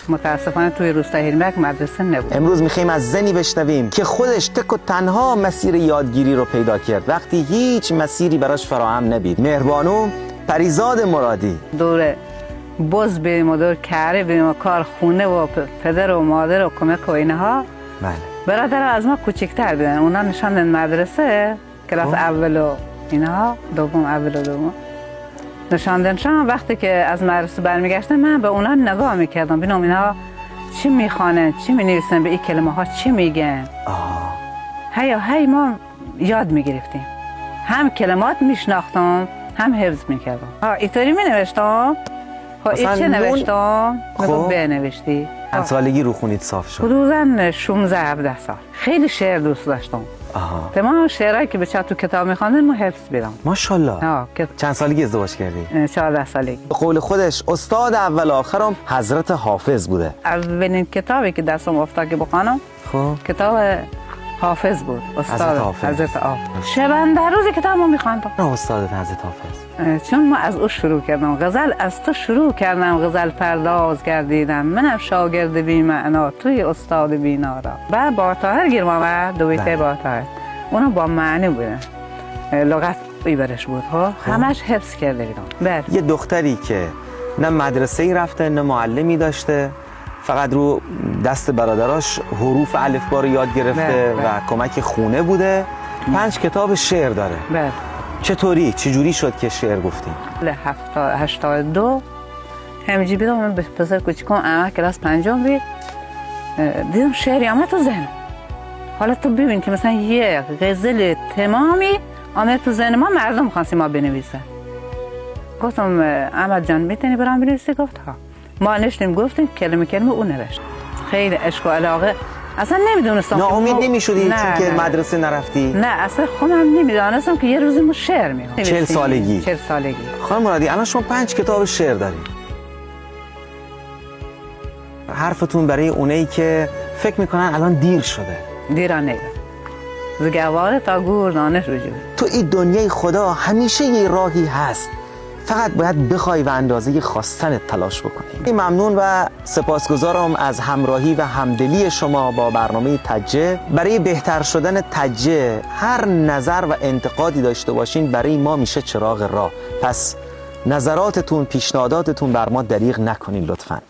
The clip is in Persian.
متاسفانه توی روستای هریمک مدرسه نبود. امروز میخوایم از زنی بشنویم که خودش تک و تنها مسیر یادگیری رو پیدا کرد وقتی هیچ مسیری براش فراهم نبید. مهربانو پریزاد مرادی. دور بز بریم و دور کاره بریم و کار خونه و پدر و مادر و کمک و اینها. بله. برادر از ما کوچکتر بودن، اونا نشاندن مدرسه کلاس اول و اینها، دوم اول و دوم نشاندنشان. وقتی که از مدرسه برمیگشتن من به اونا نگاه میکردم ببینم اینا چی میخوانن، چی مینویسن، به این کلمه ها چی میگن. هی ما یاد میگرفتیم، هم کلمات میشناختم هم حفظ میکردم. اینطوری مینوشتم. این چه نوشتم؟ خب بنوشتی. چند سالگی رو خونید صاف شد؟ حدوداً 16-17 سال. خیلی شعر دوست داشتم. تمام شعرهایی که بچه‌ها تو کتاب می‌خواندن ما حفظ بیدم. ماشاءالله. چند سالگی ازدواج کردی؟ 14 سالگی. به قول خودش استاد اول آخرم حضرت حافظ بوده. اولین کتابی که دستم افتاد که بخوانم کتاب حافظ بود. استاد حضرت حافظ. شبانه روز کتابمو می‌خواندم. نه استادت حضرت حافظ. چون ما از او شروع کردم. غزل از تو شروع کردم، غزل پرداز گردیدم. منم شاگرد بی معنا، توی استاد بینارا. بعد با طاهر گیرم آمد، دویته با طاهر. اونا با معنی بودن. لغت ایبرش بود ها. همش حفظ کرده بودم. یه دختری که نه مدرسه‌ای رفته نه معلمی داشته، فقط رو دست برادراش حروف الفبا رو یاد گرفته و کمک خونه بوده. 5 کتاب شعر داره. چجوری شد که شعر گفتیم؟ 82 همینجوری بیدم من به پسر کوچیکم اما کلاس 5 بید دیدم شعری آمد تو ذهنم. حالا تو ببین که مثلا یه غزل تمامی آمد تو ذهن ما، مردم خواستیم ما بنویسن. گفتم احمد جان میتونی برام بنویسی؟ گفت ها. ما نشتیم گفتیم کلمه او نوشت. خیلی عشق و علاقه. اصلا نمیدونستم. ناامید نمیشدی چون که مدرسه نرفتی؟ نه اصلا خودم نمیدونستم که یه روزی ما شعر میخونم. 40 سالگی. 40 سالگی. خانم مرادی الان شما 5 کتاب شعر دارید. حرفتون برای اونایی که فکر میکنن الان دیر شده. دیران نیست. زگواره تا گور دانش رجوع. تو این دنیای خدا همیشه یه راهی هست. فقط باید بخوای و اندازه خواستنت تلاش بکنی. ممنون و سپاسگزارم از همراهی و همدلی شما با برنامه تجه. برای بهتر شدن تجه هر نظر و انتقادی داشته باشین برای ما میشه چراغ راه. پس نظراتتون، پیشنهاداتتون بر ما دریغ نکنین لطفاً.